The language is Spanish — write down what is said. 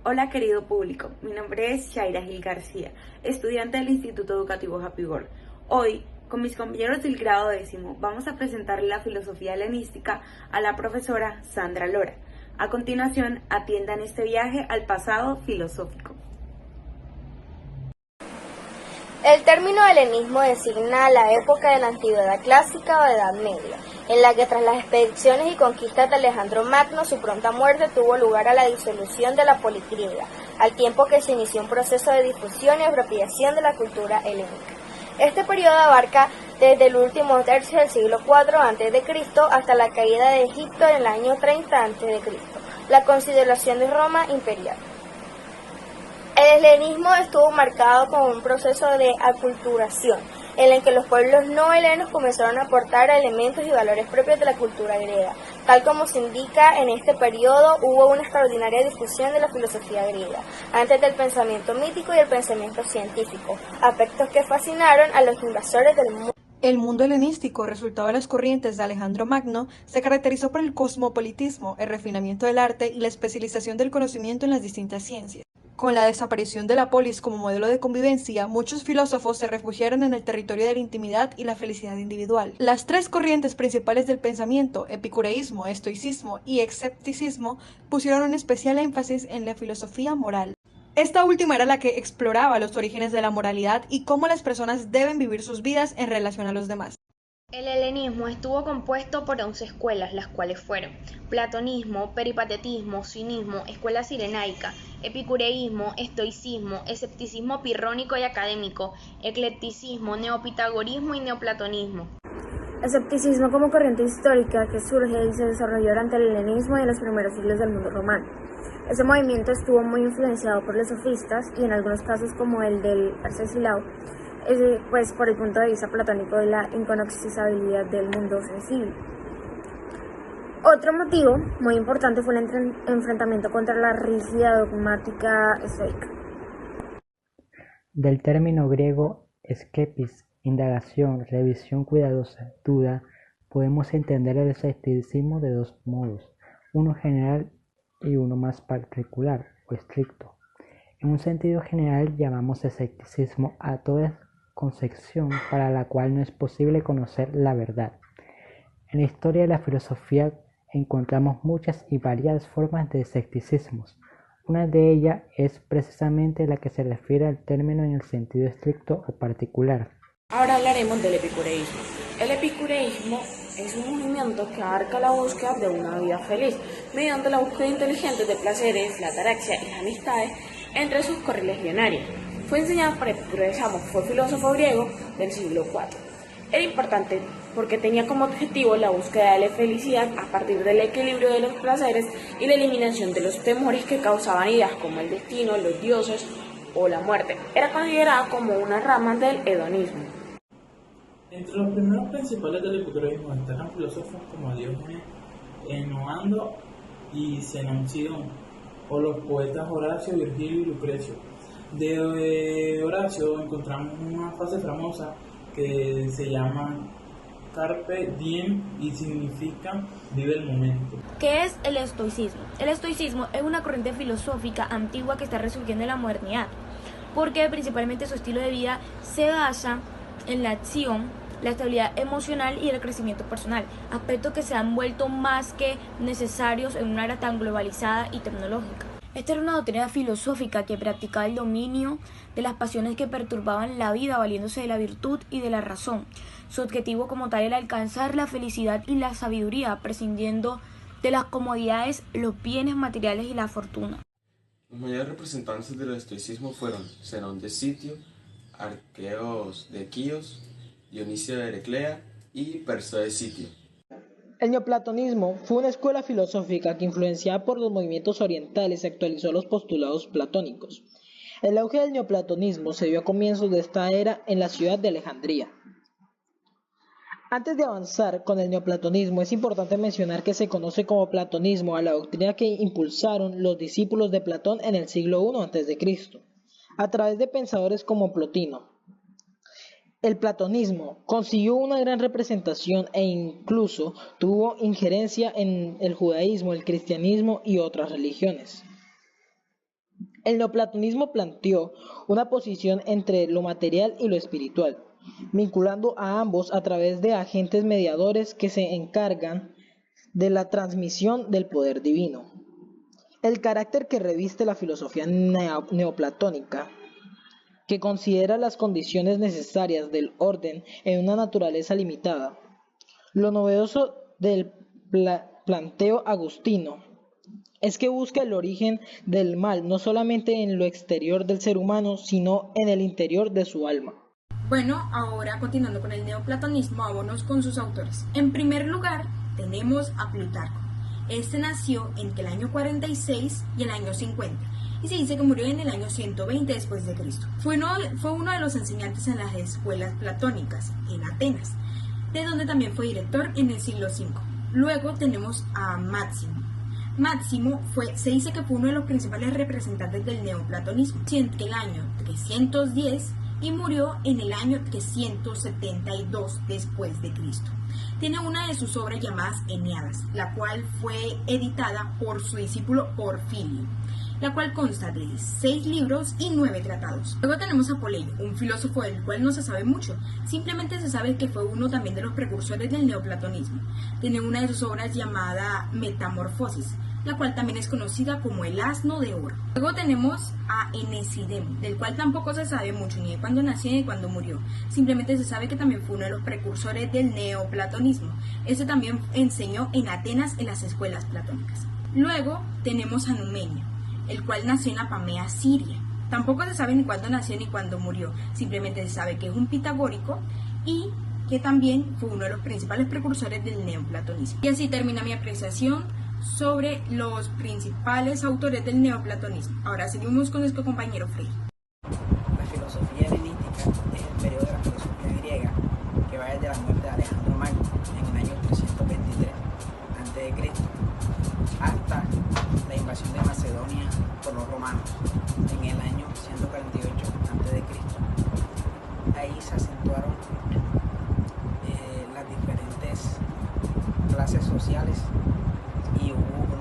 Hola querido público, mi nombre es Shaira Gil García, estudiante del Instituto Educativo Happy World. Hoy, con mis compañeros del grado 10º, vamos a presentarle la filosofía helenística a la profesora Sandra Lora. A continuación, atiendan este viaje al pasado filosófico. El término helenismo designa la época de la antigüedad clásica o Edad Media, en la que tras las expediciones y conquistas de Alejandro Magno, su pronta muerte tuvo lugar a la disolución de la polis griega, al tiempo que se inició un proceso de difusión y apropiación de la cultura helénica. Este periodo abarca desde el último tercio del siglo IV a.C. hasta la caída de Egipto en el año 30 a.C., la consideración de Roma imperial. El helenismo estuvo marcado como un proceso de aculturación, en el que los pueblos no helenos comenzaron a aportar elementos y valores propios de la cultura griega. Tal como se indica, en este periodo hubo una extraordinaria difusión de la filosofía griega, antes del pensamiento mítico y el pensamiento científico, aspectos que fascinaron a los invasores del mundo. El mundo helenístico, resultado de las corrientes de Alejandro Magno, se caracterizó por el cosmopolitismo, el refinamiento del arte y la especialización del conocimiento en las distintas ciencias. Con la desaparición de la polis como modelo de convivencia, muchos filósofos se refugiaron en el territorio de la intimidad y la felicidad individual. Las tres corrientes principales del pensamiento, epicureísmo, estoicismo y escepticismo, pusieron un especial énfasis en la filosofía moral. Esta última era la que exploraba los orígenes de la moralidad y cómo las personas deben vivir sus vidas en relación a los demás. El helenismo estuvo compuesto por 11 escuelas, las cuales fueron platonismo, peripatetismo, cinismo, escuela cirenaica, epicureísmo, estoicismo, escepticismo pirrónico y académico, eclecticismo, neopitagorismo y neoplatonismo. Escepticismo como corriente histórica que surge y se desarrolló durante el helenismo y en los primeros siglos del mundo romano. Ese movimiento estuvo muy influenciado por los sofistas y en algunos casos como el del Arcesilao, pues por el punto de vista platónico de la inconexistabilidad del mundo sensible. Otro motivo muy importante fue el enfrentamiento contra la rígida dogmática estoica. Del término griego skepsis, indagación, revisión cuidadosa, duda, podemos entender el escepticismo de dos modos, uno general y uno más particular o estricto. En un sentido general llamamos escepticismo a toda concepción para la cual no es posible conocer la verdad. En la historia de la filosofía encontramos muchas y variadas formas de escepticismos. Una de ellas es precisamente la que se refiere al término en el sentido estricto o particular. Ahora hablaremos del epicureísmo. El epicureísmo es un movimiento que abarca la búsqueda de una vida feliz mediante la búsqueda inteligente de placeres, la ataraxia y las amistades entre sus correligionarios. Fue enseñado por Epicuro de Samos, fue filósofo griego del siglo IV. Era importante porque tenía como objetivo la búsqueda de la felicidad a partir del equilibrio de los placeres y la eliminación de los temores que causaban ideas como el destino, los dioses o la muerte. Era considerada como una rama del hedonismo. Entre los primeros principales del epicureísmo destacan filósofos como Diógenes, Enoandro y Zenón Sidón, o los poetas Horacio, Virgilio y Lucrecio. De Horacio encontramos una frase famosa que se llama Carpe Diem y significa vive el momento. ¿Qué es el estoicismo? El estoicismo es una corriente filosófica antigua que está resurgiendo en la modernidad, porque principalmente su estilo de vida se basa en la acción, la estabilidad emocional y el crecimiento personal, aspectos que se han vuelto más que necesarios en una era tan globalizada y tecnológica. Esta era una doctrina filosófica que practicaba el dominio de las pasiones que perturbaban la vida valiéndose de la virtud y de la razón. Su objetivo como tal era alcanzar la felicidad y la sabiduría, prescindiendo de las comodidades, los bienes materiales y la fortuna. Los mayores representantes del estoicismo fueron Zenón de Sitio, Arqueos de Quíos, Dionisio de Heraclea y Perso de Sitio. El neoplatonismo fue una escuela filosófica que, influenciada por los movimientos orientales, actualizó los postulados platónicos. El auge del neoplatonismo se dio a comienzos de esta era en la ciudad de Alejandría. Antes de avanzar con el neoplatonismo, es importante mencionar que se conoce como platonismo a la doctrina que impulsaron los discípulos de Platón en el siglo I a.C., a través de pensadores como Plotino. El platonismo consiguió una gran representación e incluso tuvo injerencia en el judaísmo, el cristianismo y otras religiones. El neoplatonismo planteó una posición entre lo material y lo espiritual, vinculando a ambos a través de agentes mediadores que se encargan de la transmisión del poder divino. El carácter que reviste la filosofía neoplatónica, que considera las condiciones necesarias del orden en una naturaleza limitada. Lo novedoso del planteo agustino es que busca el origen del mal no solamente en lo exterior del ser humano, sino en el interior de su alma. Bueno, ahora continuando con el neoplatonismo, vámonos con sus autores. En primer lugar, tenemos a Plutarco. Este nació entre el año 46 y el año 50, y se dice que murió en el año 120 después de Cristo. Fue uno de los enseñantes en las escuelas platónicas en Atenas, de donde también fue director en el siglo V. Luego tenemos a Máximo. Máximo se dice que fue uno de los principales representantes del neoplatonismo, entre el año 310 y murió en el año 372 después de Cristo. Tiene una de sus obras llamadas Eneadas, la cual fue editada por su discípulo Porfirio, la cual consta de 6 libros y 9 tratados. Luego tenemos a Polibio, un filósofo del cual no se sabe mucho, simplemente se sabe que fue uno también de los precursores del neoplatonismo. Tiene una de sus obras llamada Metamorfosis, la cual también es conocida como el asno de oro. Luego tenemos a Enesidemo, del cual tampoco se sabe mucho ni de cuándo nació ni de cuándo murió. Simplemente se sabe que también fue uno de los precursores del neoplatonismo. Este también enseñó en Atenas en las escuelas platónicas. Luego tenemos a Numenio, el cual nació en Apamea, Siria. Tampoco se sabe ni cuándo nació ni cuándo murió. Simplemente se sabe que es un pitagórico y que también fue uno de los principales precursores del neoplatonismo. Y así termina mi apreciación sobre los principales autores del neoplatonismo. Ahora seguimos con nuestro compañero Frey. La filosofía helenística es el periodo de la filosofía griega que va desde la muerte de Alejandro Magno en el año 323 a.C. hasta la invasión de Macedonia por los romanos en el año 148 a.C. Ahí se acentuaron las diferentes clases sociales y hubo